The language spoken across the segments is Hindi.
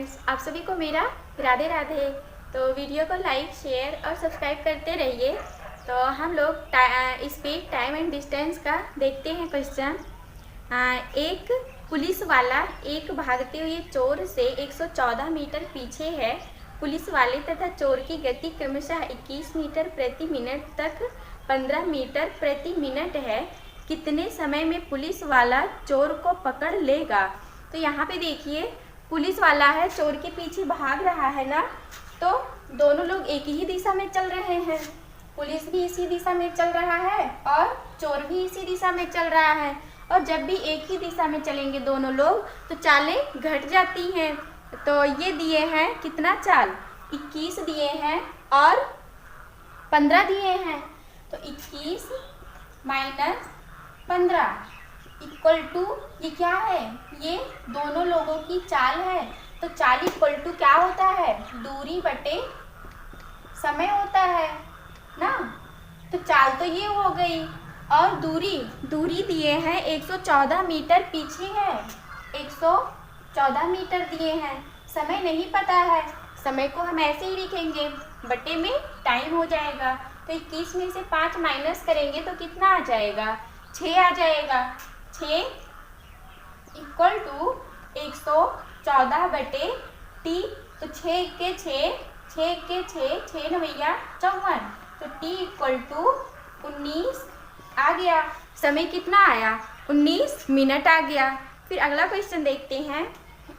फ्रेंड्स, आप सभी को मेरा राधे राधे। तो वीडियो को लाइक, शेयर और सब्सक्राइब करते रहिए। तो हम लोग स्पीड, टाइम एंड डिस्टेंस का देखते हैं क्वेश्चन। एक पुलिस वाला एक भागते हुए चोर से 114 मीटर पीछे है। पुलिस वाले तथा चोर की गति क्रमशः 21 मीटर प्रति मिनट तक 15 मीटर प्रति मिनट है। कितने समय में पुलिस वाला चोर को पकड़ लेगा? तो यहाँ पे देखिए, पुलिस वाला है, चोर के पीछे भाग रहा है ना, तो दोनों लोग एक ही दिशा में चल रहे हैं। पुलिस भी इसी दिशा में चल रहा है और चोर भी इसी दिशा में चल रहा है। और जब भी एक ही दिशा में चलेंगे दोनों लोग तो चालें घट जाती हैं। तो ये दिए हैं कितना चाल, 21 दिए हैं और 15 दिए हैं। तो 21 माइनस 15 इक्वल टू, ये क्या है? ये दोनों लोगों की चाल है। तो चाल इक्वल टू क्या होता है? दूरी बटे समय होता है ना। तो चाल तो ये हो गई, और दूरी दिए हैं 114 मीटर पीछे है, 114 मीटर दिए हैं। समय नहीं पता है, समय को हम ऐसे ही लिखेंगे, बटे में टाइम हो जाएगा। तो 21 में से 5 माइनस करेंगे तो कितना आ जाएगा? 6 आ जाएगा। 6 इक्वल टू 114 बटे टी। तो 6 के 6, 6 के 6, 6 नवैया 54। तो टी इक्वल टू 19 आ गया। समय कितना आया? 19 मिनट आ गया। फिर अगला क्वेश्चन देखते हैं।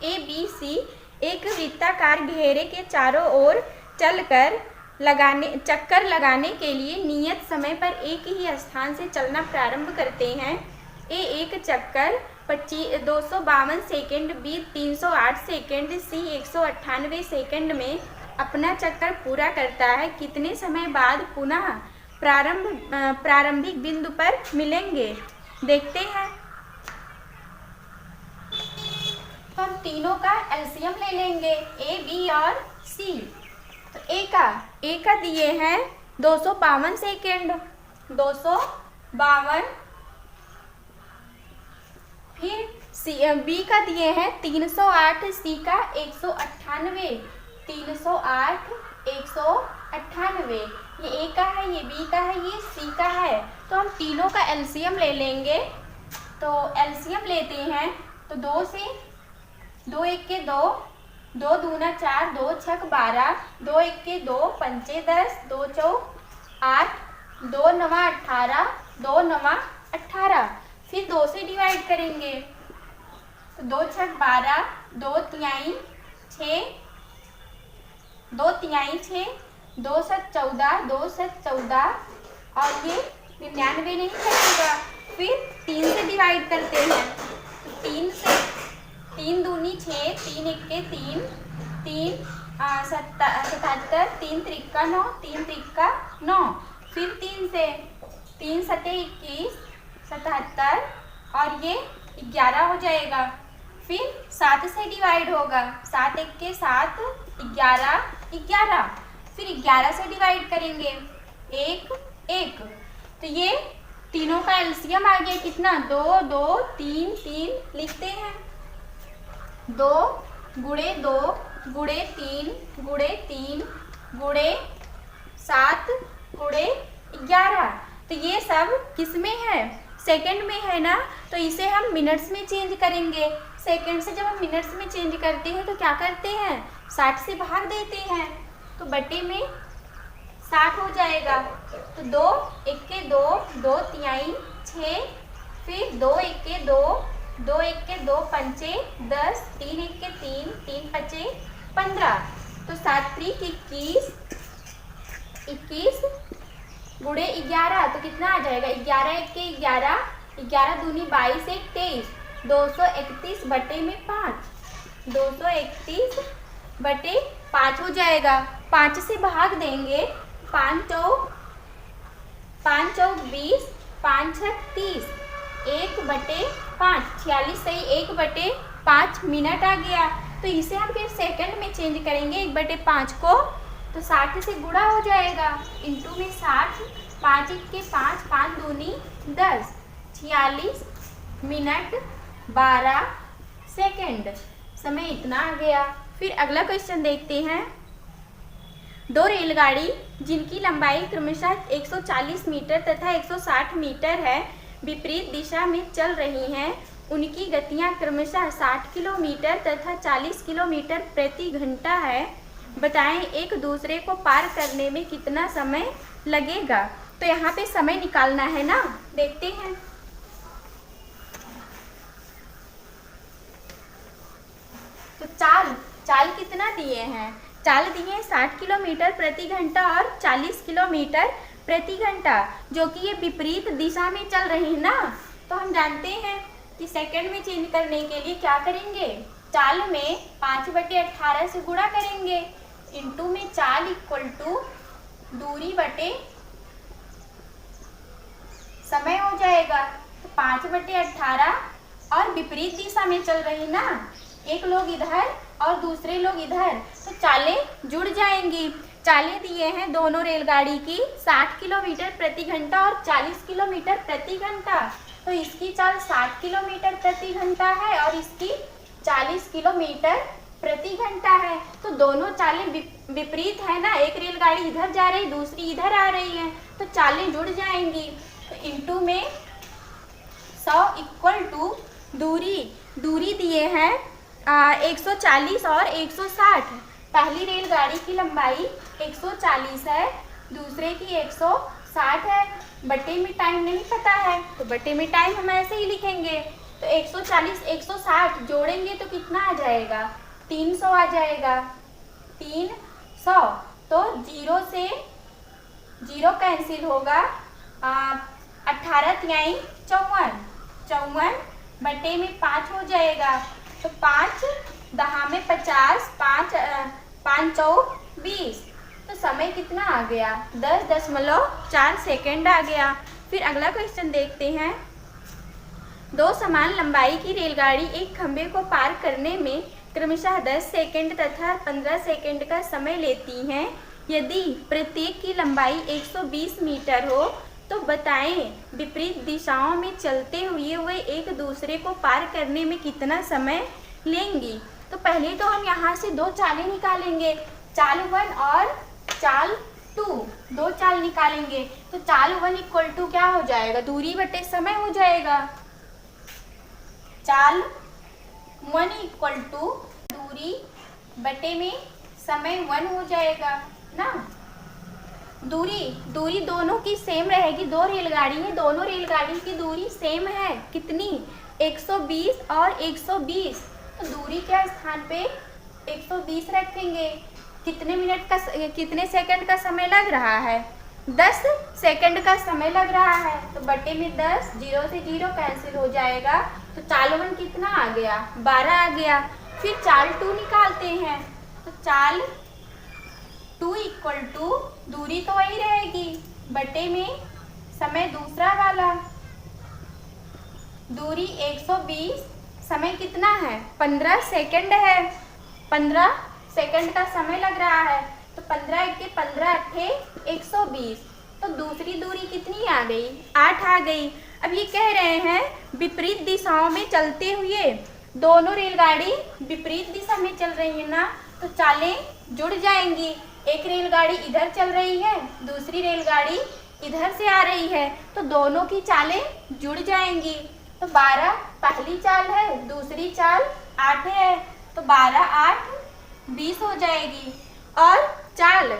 ABC एक वृत्ताकार घेरे के चारों ओर चक्कर लगाने के लिए नियत समय पर एक ही स्थान से चलना प्रारंभ करते हैं। ए एक चक्कर 252 सेकेंड, बी 308 सेकेंड, सी 198 सेकेंड में अपना चक्कर पूरा करता है। कितने समय बाद पुनः प्रारंभिक बिंदु पर मिलेंगे? देखते हैं। तो हम तीनों का एलसीएम ले लेंगे, ए, बी और सी। तो ए का दिए हैं 252 सेकेंड, 252। फिर बी का दिए हैं 308, सी का 198, 308, 198। ये ए का है, ये बी का है, ये सी का है। तो हम तीनों का एलसीएम ले लेंगे। तो एलसीएम लेते हैं तो 2 से 2 एक के 2, 2 दूना 4, 2 छक 12, 2 एक के 2, पंचे 10, 2 चौक 8, 2 नवा 18, 2 नवा 18। फिर 2 से डिवाइड करेंगे तो 2 छक 12, 2 तिहाई 6, 2 तिहाई 6, 2 सत 14, 2 सत 14, और ये 99 नहीं करेगा। फिर 3 से डिवाइड करते हैं तो 3 दूनी 6, 3 एक के 3, 3 77, 3 त्रिक्का 9, 3 त्रिक्का 9। फिर 3 से 3 सते 21, 77, और ये 11 हो जाएगा। फिर 7 से डिवाइड होगा, 7 एक के 7, 11, 11। फिर 11 से डिवाइड करेंगे 1, 1। तो ये तीनों का एलसीएम आ गया कितना? 2, 2, 3, 3 लिखते हैं। 2 गुणे 2 गुणे 3 गुणे 3 गुणे 7 गुणे 11। तो ये सब किस में है? सेकंड में है ना। तो इसे हम मिनट्स में चेंज करेंगे। सेकंड से जब हम मिनट्स में चेंज करते हैं तो क्या करते हैं? 60 से भाग देते हैं, तो बटे में 60 हो जाएगा। तो 2 एक के 2, 2 तिहाई 6, फिर 2 एक के 2, 2 एक के 2 पंचे 10, 3 एक के 3, 3 पचे 15। तो 7 त्रिक 21, 21 गुणे 11। तो कितना आ जाएगा? 11 एक के 11, 11 दूनी 22 एक 23, 231 बटे में 5, 231 बटे 5 हो जाएगा। 5 से भाग देंगे, 5 चौक 20, 5 छक 30, 1 बटे 5, 46 सही 1 बटे 5 मिनट आ गया। तो इसे हम फिर सेकंड में चेंज करेंगे 1 बटे 5 को, तो 60 से गुणा हो जाएगा, इंटू में 60, 5 एक के 5, 5 दूनी 10, 46 मिनट 12 सेकेंड। समय इतना आ गया। फिर अगला क्वेश्चन देखते हैं। दो रेलगाड़ी जिनकी लंबाई क्रमशः 140 मीटर तथा 160 मीटर है, विपरीत दिशा में चल रही हैं। उनकी गतियां क्रमशः 60 किलोमीटर तथा 40 किलोमीटर प्रति घंटा है। बताएं एक दूसरे को पार करने में कितना समय लगेगा। तो यहाँ पे समय निकालना है ना, देखते हैं। तो चाल कितना दिए हैं? चाल दिए हैं 60 किलोमीटर प्रति घंटा और 40 किलोमीटर प्रति घंटा, जो कि ये विपरीत दिशा में चल रही है ना। तो हम जानते हैं कि सेकंड में चेंज करने के लिए क्या करेंगे, चाल में 5/18 से गुणा करेंगे, इंटू में चाल इक्वल टू दूरी बटे समय हो जाएगा। तो 5/18 और विपरीत दिशा में चल रही ना, एक लोग इधर और दूसरे लोग इधर, तो चालें जुड़ जाएंगी। चालें दिए हैं दोनों रेलगाड़ी की 60 किलोमीटर प्रति घंटा और 40 किलोमीटर प्रति घंटा। तो इसकी चाल 60 किलोमीटर प्रति घंटा है और इसकी 40 किलोमीटर प्रति घंटा है। तो दोनों चालें विपरीत है ना, एक रेलगाड़ी इधर जा रही, दूसरी इधर आ रही है, तो चालें जुड़ जाएंगी। तो इंटू में 100 इक्वल टू दूरी दिए हैं 140 और 160। पहली रेलगाड़ी की लंबाई 140 है, दूसरे की 160 है। बटे में टाइम नहीं पता है, तो बटे में टाइम हम ऐसे ही लिखेंगे। तो 140 160 जोड़ेंगे तो कितना आ जाएगा, 300 आ जाएगा, 300। तो 0 से 0 कैंसिल होगा, 18 तिहाई 54, 54 बटे में 5 हो जाएगा। तो 5 दहा में 50, 5 चौ 20। तो समय कितना आ गया, 10.4 सेकेंड आ गया। फिर अगला क्वेश्चन देखते हैं। दो समान लंबाई की रेलगाड़ी एक खंभे को पार करने में क्रमशः 10 सेकेंड तथा 15 सेकेंड का समय लेती हैं। यदि प्रत्येक की लंबाई 120 मीटर हो तो बताएं विपरीत दिशाओं में चलते हुए वे एक दूसरे को पार करने में कितना समय लेंगी। तो पहले तो हम यहाँ से दो चालें निकालेंगे, चाल 1 और चाल 2, दो चाल निकालेंगे। तो चाल 1 इक्वल टू क्या हो जाएगा, दूरी बटे समय हो जाएगा। चाल 1 इक्वल टू दूरी बटे में समय 1 हो जाएगा ना। दूरी दोनों की सेम रहेगी, दो रेलगाड़ी है, दोनों रेलगाड़ी की दूरी सेम है, कितनी, 120 और 120। तो दूरी के स्थान पे 120 रखेंगे। कितने सेकंड का समय लग रहा है, 10 सेकंड का समय लग रहा है। तो बटे में 10, 0 से 0 कैंसिल हो जाएगा। तो चाल 1 कितना आ गया, 12 आ गया। फिर चाल 2 निकालते हैं। तो चाल 2 इक्वल टू दूरी तो वही रहेगी, बटे में समय दूसरा वाला, दूरी 120, समय कितना है, 15 सेकंड है, 15 सेकंड का समय लग रहा है। तो 15 के 15 अट्ठे 120। तो दूसरी दूरी कितनी आ गई, 8 आ गई। अब ये कह रहे हैं विपरीत दिशाओं में चलते हुए, दोनों रेलगाड़ी विपरीत दिशा में चल रही है ना, तो चालें जुड़ जाएंगी। एक रेलगाड़ी इधर चल रही है, दूसरी रेलगाड़ी इधर से आ रही है, तो दोनों की चालें जुड़ जाएंगी। तो 12 पहली चाल है, दूसरी चाल 8 है, तो 12 8 20 हो जाएगी। और चाल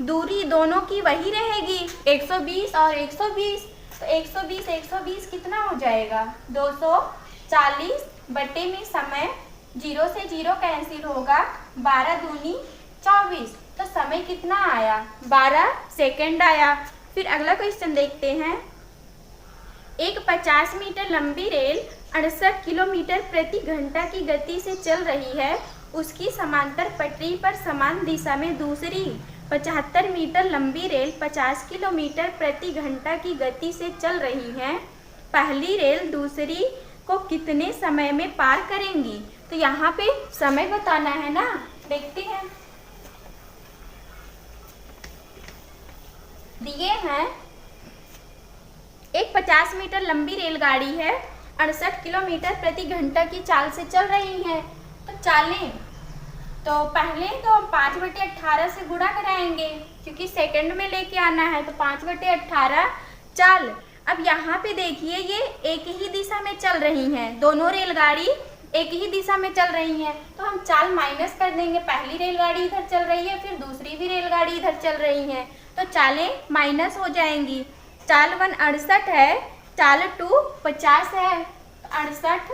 दूरी दोनों की वही रहेगी, 120 और 120। तो 120 कितना हो जाएगा, 240 बटे में समय 0 से 0 कैंसिल होगा, 12 दूनी 24। तो समय कितना आया, 12 सेकंड आया। फिर अगला क्वेश्चन देखते हैं। एक 50 मीटर लंबी रेल 68 किलोमीटर प्रति घंटा की गति से चल रही है। उसकी समांतर पटरी पर समान दिशा में दूसरी 75 मीटर लंबी रेल 50 किलोमीटर प्रति घंटा की गति से चल रही है। पहली रेल दूसरी को कितने समय में पार करेंगी। तो यहाँ पे समय बताना है ना, देखते हैं। दिए हैं एक 50 मीटर लंबी रेलगाड़ी है, 68 किलोमीटर प्रति घंटा की चाल से चल रही है। तो चालें तो पहले तो हम 5/18 से गुणा कराएंगे क्योंकि सेकंड में लेके आना है, तो 5/18 चाल। अब यहाँ पे देखिए ये एक ही दिशा में चल रही हैं, दोनों रेलगाड़ी एक ही दिशा में चल रही हैं, तो हम चाल माइनस कर देंगे। पहली रेलगाड़ी इधर चल रही है, फिर दूसरी भी रेलगाड़ी इधर चल रही हैं, तो चालें माइनस हो जाएंगी। चाल 1 68 है, चाल 2 50 है, 68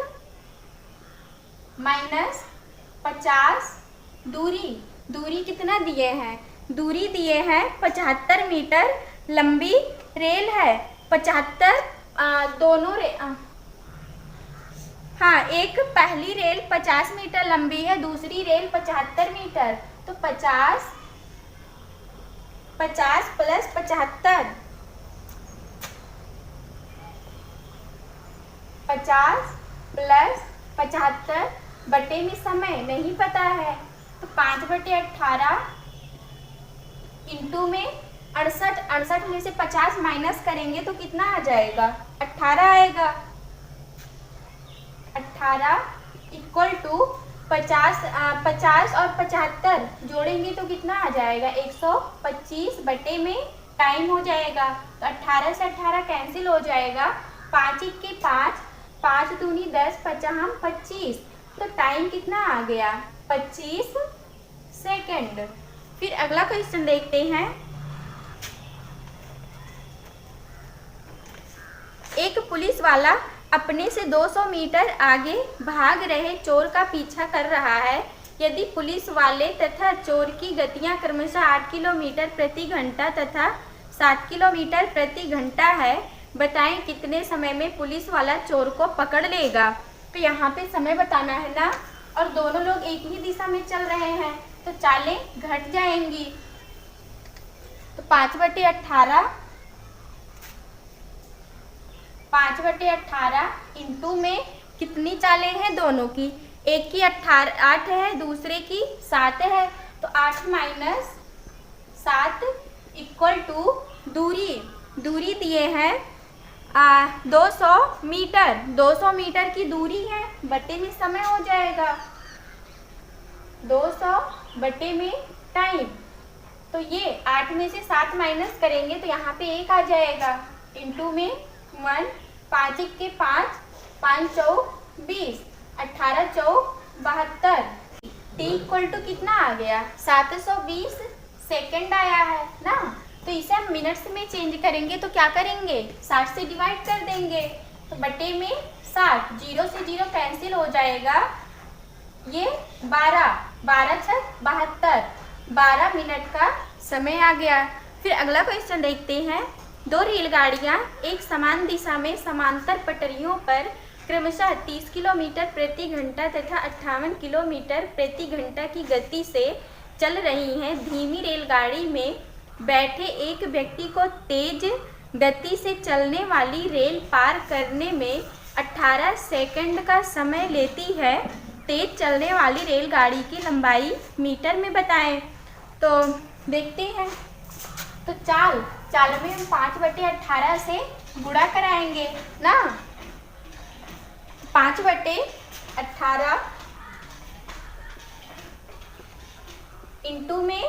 माइनस 50। दूरी कितना दिए हैं? दूरी दिए हैं 75 मीटर लंबी रेल है। 75 दोनों हाँ, एक पहली रेल 50 मीटर लंबी है, दूसरी रेल 75 मीटर, तो 50 प्लस 75 50 प्लस 75 बटे में समय नहीं पता है, तो 5/18 इंटू में 68 में से 50 माइनस करेंगे तो कितना आ जाएगा? 18 आएगा। 18 इक्वल टू 50 और 75 जोड़ेंगे तो कितना आ जाएगा? 125 बटे में टाइम हो जाएगा, तो 18 से 18 कैंसिल हो जाएगा। 5 के 5, 5 दूनी 10, 5 25, तो टाइम कितना आ गया? 25 सेकेंड। फिर अगला क्वेश्चन देखते हैं। एक पुलिस वाला अपने से 200 मीटर आगे भाग रहे चोर का पीछा कर रहा है। यदि पुलिस वाले तथा चोर की गतियां क्रमशः 8 किलोमीटर प्रति घंटा तथा 7 किलोमीटर प्रति घंटा है, बताएं कितने समय में पुलिस वाला चोर को पकड़ लेगा। तो यहाँ पे समय बताना है ना, और दोनों लोग एक ही दिशा में चल रहे हैं, तो चालें घट जाएंगी। तो 5/18 इंटू में कितनी चालें हैं दोनों की? एक की 8 है, दूसरे की 7 है, तो 8 माइनस 7 इक्वल टू दूरी दिए हैं 200 मीटर। 200 मीटर की दूरी है, बटे में समय हो जाएगा, 200 बटे में टाइम। तो ये 8 में से 7 माइनस करेंगे तो यहाँ पे 1 आ जाएगा, इंटू में 1, 5 के 5, 5 चौक 20, 18 चौक 72। टी इक्वल टू कितना आ गया? 720 सेकेंड आया है ना। तो इसे हम मिनट्स में चेंज करेंगे तो क्या करेंगे? 60 से डिवाइड कर देंगे, तो बटे में 60, 0 से 0 कैंसिल हो जाएगा। ये 12 छक 72, 12 मिनट का समय आ गया। फिर अगला क्वेश्चन देखते हैं। 2 रेलगाड़ियां एक समान दिशा में समांतर पटरियों पर क्रमशः 30 किलोमीटर प्रति घंटा तथा 58 किलोमीटर प्रति घंटा की गति से चल रही हैं। धीमी रेलगाड़ी में बैठे एक व्यक्ति को तेज गति से चलने वाली रेल पार करने में 18 सेकंड का समय लेती है। तेज चलने वाली रेलगाड़ी की लंबाई मीटर में बताएं। तो देखते हैं। तो चाल में हम 5/18 से गुणा कराएंगे ना। 5/18 इंटू में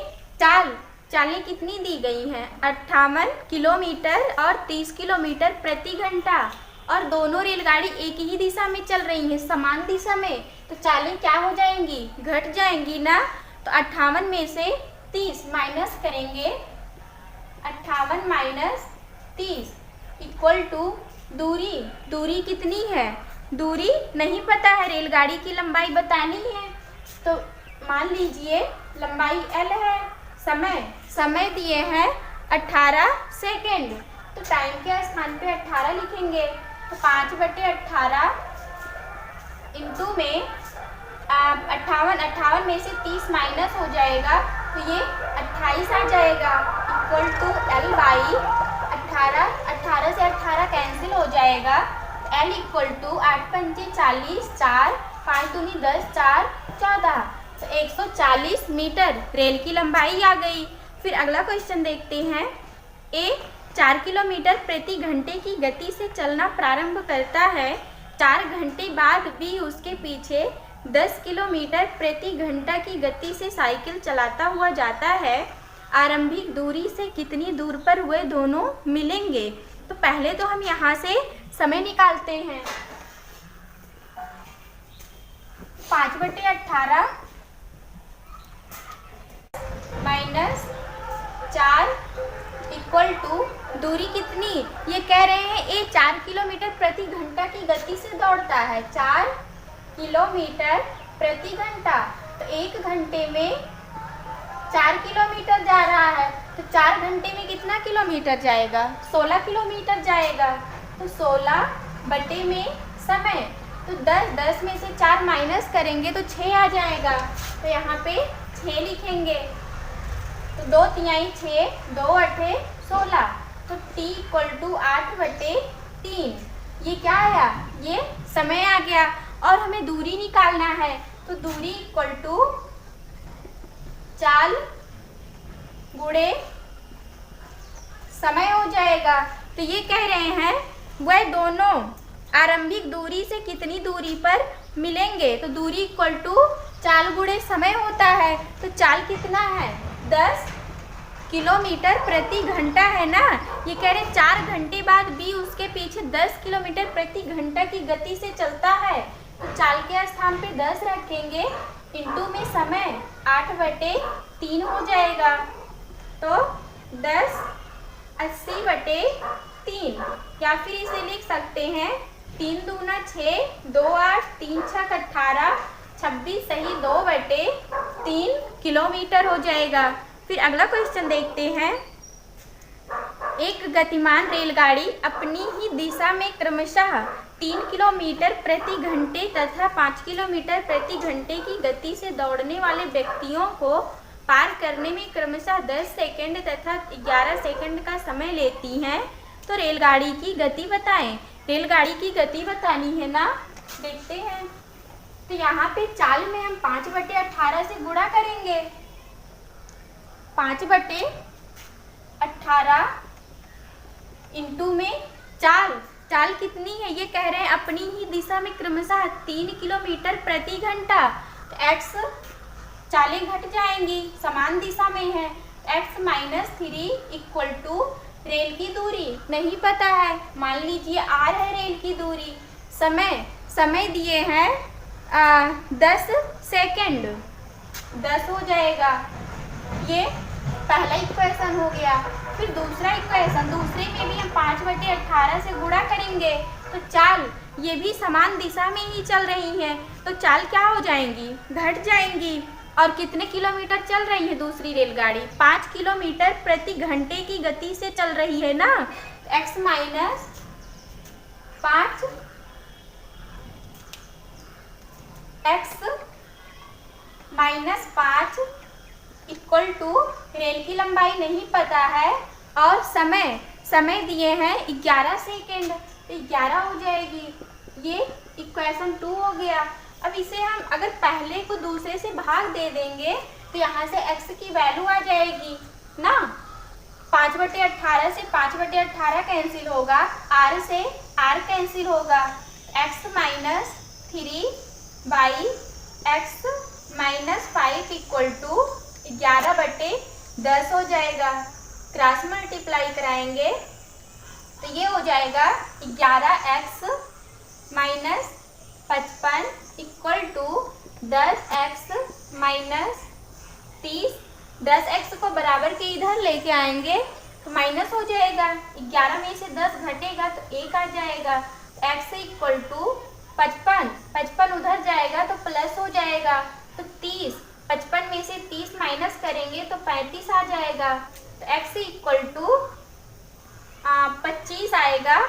चालें कितनी दी गई हैं? 58 किलोमीटर और 30 किलोमीटर प्रति घंटा, और दोनों रेलगाड़ी एक ही दिशा में चल रही हैं, समान दिशा में, तो चालें क्या हो जाएंगी? घट जाएंगी ना। तो 58 में से 30 माइनस करेंगे, 58 माइनस 30 इक्वल टू दूरी कितनी है? दूरी नहीं पता है, रेलगाड़ी की लंबाई बतानी है, तो मान लीजिए लंबाई L है। समय दिए हैं 18 सेकेंड, तो टाइम के स्थान पे 18 लिखेंगे। तो 5/18 इंटू में 58 में से 30 माइनस हो जाएगा, तो ये 28 आ जाएगा, इक्वल टू L बाई 18 से 18 कैंसिल हो जाएगा। L इक्वल टू 8 पंचे 40, 4, 5 दूनी 10, 4, 14, तो 140 मीटर रेल की लंबाई आ गई। फिर अगला क्वेश्चन देखते हैं। A 4 किलोमीटर प्रति घंटे की गति से चलना प्रारंभ करता है। 4 घंटे बाद B उसके पीछे 10 किलोमीटर प्रति घंटा की गति से साइकिल चलाता हुआ जाता है, आरंभिक दूरी से कितनी दूर पर वह दोनों मिलेंगे। तो पहले तो हम यहाँ से समय निकालते हैं। 5/18 माइनस 4 इक्वल टू दूरी कितनी, ये कह रहे हैं ये 4 किलोमीटर प्रति घंटा की गति से दौड़ता है। 4 किलोमीटर प्रति घंटा, तो 1 घंटे में 4 किलोमीटर जा रहा है, तो 4 घंटे में कितना किलोमीटर जाएगा, 16 किलोमीटर जाएगा। तो 16 बटे में समय, तो 10 में से 4 माइनस करेंगे तो 6 आ जाएगा, तो यहाँ पे 6 लिखेंगे। तो 2 तिहाई 6, 2 अठे 16, तो t इक्वल टू 8/3। ये क्या आया, ये समय आ गया। और हमें दूरी निकालना है, तो दूरी इक्वल टू चाल गुणे समय हो जाएगा। तो ये कह रहे हैं वह दोनों आरंभिक दूरी से कितनी दूरी पर मिलेंगे, तो दूरी इक्वल टू चाल गुणे समय होता है। तो चाल कितना है, 10 किलोमीटर प्रति घंटा है ना। ये कह रहे 4 घंटे बाद भी उसके पीछे 10 किलोमीटर प्रति घंटा की गति से चलता है, तो चाल के स्थान पे 10 रखेंगे, इंटू में समय 8/3 हो जाएगा। तो 10 80/3, या फिर इसे लिख सकते हैं 3 दूना 6, 2 8, 3 6 18, 26 सही 2/3 किलोमीटर हो जाएगा। फिर अगला क्वेश्चन देखते हैं। एक गतिमान रेलगाड़ी अपनी ही दिशा में क्रमशः 3 किलोमीटर प्रति घंटे तथा 5 किलोमीटर प्रति घंटे की गति से दौड़ने वाले व्यक्तियों को पार करने में क्रमशः 10 सेकंड तथा 11 सेकंड का समय लेती हैं। तो रेलगाड़ी की गति बताएं। रेलगाड़ी की गति बतानी है ना, देखते हैं। तो यहाँ पे चाल में हम 5/18 से गुणा करेंगे। 5/18 इंटू में चाल, चाल कितनी है, ये कह रहे हैं अपनी ही दिशा में क्रमशः 3 किलोमीटर प्रति घंटा। तो x चालें घट जाएंगी, समान दिशा में है। x - 3 इक्वल टू रेल की दूरी नहीं पता है, मान लीजिए r है रेल की दूरी। समय दिए हैं 10 सेकेंड, 10 हो जाएगा। ये पहला इक्वेशन हो गया। फिर दूसरा इक्वेशन, दूसरे में भी हम 5/18 से गुणा करेंगे, तो चाल ये भी समान दिशा में ही चल रही हैं, तो चाल क्या हो जाएंगी, घट जाएंगी। और कितने किलोमीटर चल रही है दूसरी रेलगाड़ी, 5 किलोमीटर प्रति घंटे की गति से चल रही है ना। x - 5 x - 5 equal to rail की लंबाई नहीं पता है, और समय दिए हैं 11 सेकेंड, तो 11 हो जाएगी। ये इक्वेशन 2 हो गया। अब इसे हम अगर पहले को दूसरे से भाग दे देंगे तो यहाँ से x की वैल्यू आ जाएगी ना। 5/18 से 5/18 कैंसिल होगा, r से r कैंसिल होगा। x - 3/x - 5 इक्वल टू 11/10 हो जाएगा। क्रॉस मल्टीप्लाई कराएंगे तो ये हो जाएगा 11x - 55 equal to 10x - 30। 10x को बराबर के इधर लेके आएंगे तो माइनस हो जाएगा, 11 में से 10 घटेगा तो 1 आ जाएगा। x इक्वल टू 55 उधर जाएगा तो प्लस हो जाएगा, तो 30। 55 में से 30 माइनस करेंगे तो 35 आ जाएगा। तो x इक्वल टू 25 आएगा।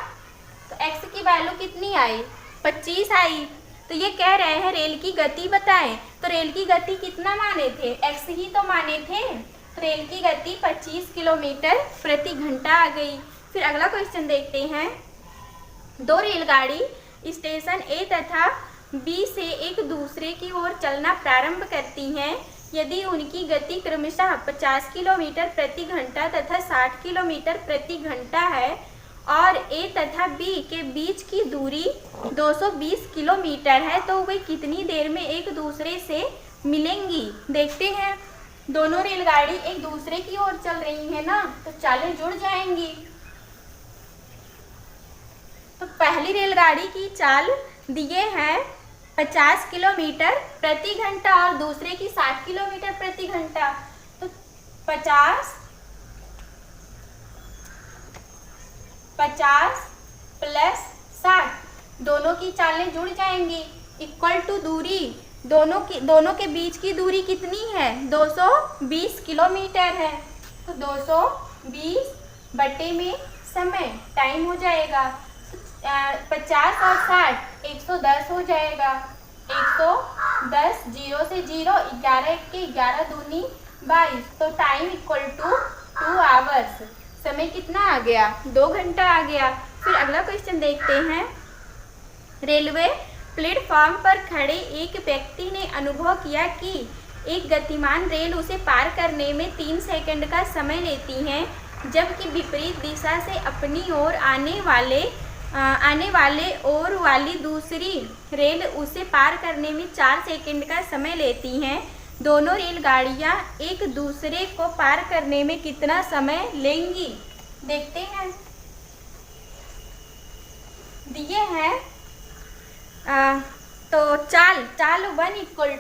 तो x की वैल्यू कितनी आई, 25 आई। तो ये कह रहे हैं रेल की गति बताएं। तो रेल की गति कितना माने थे, x ही तो माने थे। तो रेल की गति 25 किलोमीटर प्रति घंटा आ गई। फिर अगला क्वेश्चन देखते हैं। दो रेलगाड़ी स्टेशन A तथा B से एक दूसरे की ओर चलना प्रारंभ करती हैं। यदि उनकी गति क्रमशः 50 किलोमीटर प्रति घंटा तथा 60 किलोमीटर प्रति घंटा है और ए तथा बी के बीच की दूरी 220 किलोमीटर है, तो वे कितनी देर में एक दूसरे से मिलेंगी। देखते हैं, दोनों रेलगाड़ी एक दूसरे की ओर चल रही है ना, तो चालें जुड़ जाएंगी। तो पहली रेलगाड़ी की चाल दिए हैं 50 किलोमीटर प्रति घंटा और दूसरे की 60 किलोमीटर प्रति घंटा। तो 50 प्लस 60 दोनों की चालें जुड़ जाएंगी, इक्वल टू दूरी, दोनों के बीच की दूरी कितनी है, 220 किलोमीटर है। तो 220 बटे में समय, टाइम हो जाएगा 50 और 60 110 हो जाएगा। 110, 0 से 0, 11 1 11 दूनी 22, तो टाइम इक्वल टू 2 आवर्स। समय कितना आ गया, 2 घंटा आ गया। फिर अगला क्वेश्चन देखते हैं। रेलवे प्लेटफॉर्म पर खड़े एक व्यक्ति ने अनुभव किया कि एक गतिमान रेल उसे पार करने में 3 सेकंड का समय लेती है, जबकि विपरीत दिशा से अपनी ओर आने वाले और वाली दूसरी रेल उसे पार करने में 4 सेकंड का समय लेती हैं। दोनों रेलगाड़ियां एक दूसरे को पार करने में कितना समय लेंगी। देखते हैं, दिए हैं तो चाल 1 इक्वल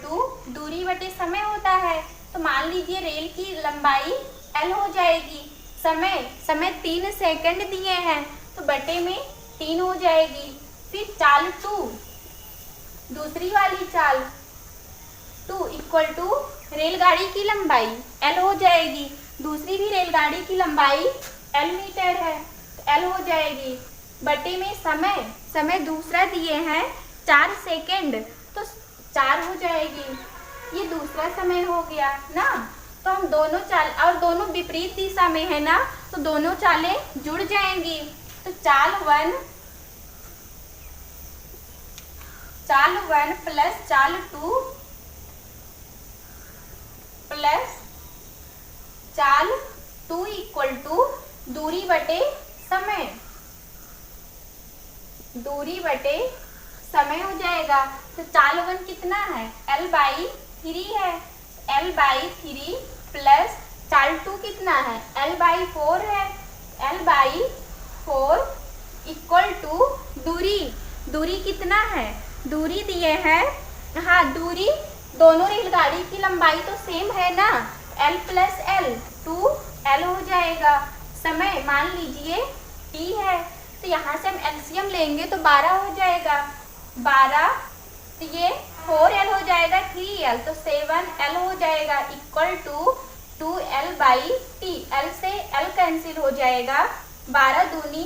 टू दूरी बटे समय होता है। तो मान लीजिए रेल की लंबाई L हो जाएगी, समय 3 सेकंड दिए हैं, तो बटे में 3 हो जाएगी। फिर चाल 2, दूसरी वाली चाल 2 इक्वल टू रेलगाड़ी की लंबाई L हो जाएगी, दूसरी भी रेलगाड़ी की लंबाई L मीटर है, तो L हो जाएगी, बटे में समय दूसरा दिए हैं 4 सेकंड, तो 4 हो जाएगी। ये दूसरा समय हो गया ना। तो हम दोनों चाल, और दोनों विपरीत दिशा में है ना, तो दोनों चालें जुड़ जाएंगी। तो चाल 1 प्लस चाल 2 प्लस चाल 2 इक्वल टू दूरी बटे समय हो जाएगा। तो चाल 1 कितना है, L/3 है, L/3 प्लस चाल 2 कितना है, L/4 है, L/4 इक्वल टू दूरी कितना है, दूरी दिए हैं, हाँ दूरी, दोनों रेलगाड़ी की लंबाई तो सेम है ना, L प्लस L 2L हो जाएगा। समय मान लीजिए T है, तो यहाँ से हम एलसीएम लेंगे तो 12 हो जाएगा, 12, तो ये 4L हो जाएगा, 3L, तो 7L हो जाएगा, इक्वल टू 2L/T। L से L कैंसिल हो जाएगा, 12 दूनी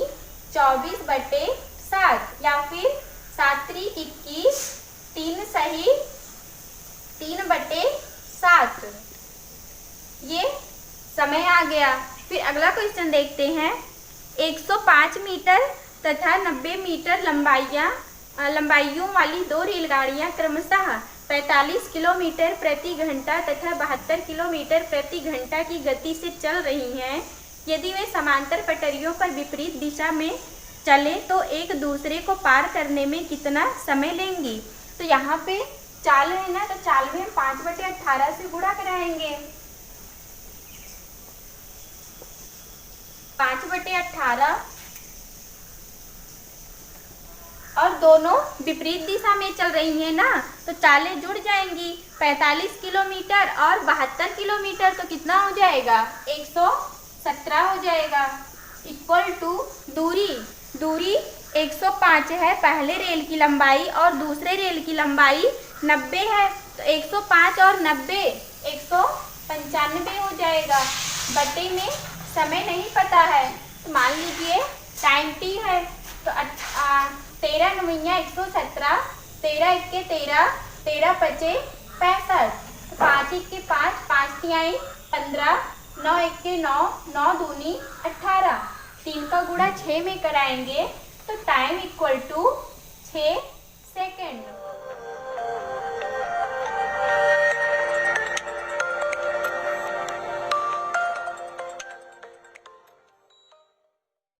24 बटे 7, या फिर 7 3 21, 3 सही 3 बटे 7, ये समय आ गया। फिर अगला क्वेश्चन देखते हैं। 105 मीटर तथा 90 मीटर लंबाइयों वाली 2 रेलगाड़ियां क्रमशः 45 किलोमीटर प्रति घंटा तथा 72 किलोमीटर प्रति घंटा की गति से चल रही हैं। यदि वे समांतर पटरियों पर विपरीत दिशा में चले तो एक दूसरे को पार करने में कितना समय लेंगी। तो यहाँ पे चाल है ना, तो चाल में हम 5/18 से गुणा कराएंगे। 5/18 और दोनों विपरीत दिशा में चल रही है ना, तो चालें जुड़ जाएंगी। 45 किलोमीटर और 72 किलोमीटर, तो कितना हो जाएगा, 117 हो जाएगा, इक्वल टू दूरी 105 है, पहले रेल की लंबाई, और दूसरे रेल की लंबाई 90 है, तो 105 और 90 195 हो जाएगा। बटे में समय नहीं पता है, तो मान लीजिए टाइम T है, तो 13 9 117, 13 1 13, 13 5 65, 5 1 5, 5 3 15, 9 1 9, 9 दूनी 18, 3 का गुणा 6 में कराएंगे तो टाइम इक्वल टू 6 सेकेंड।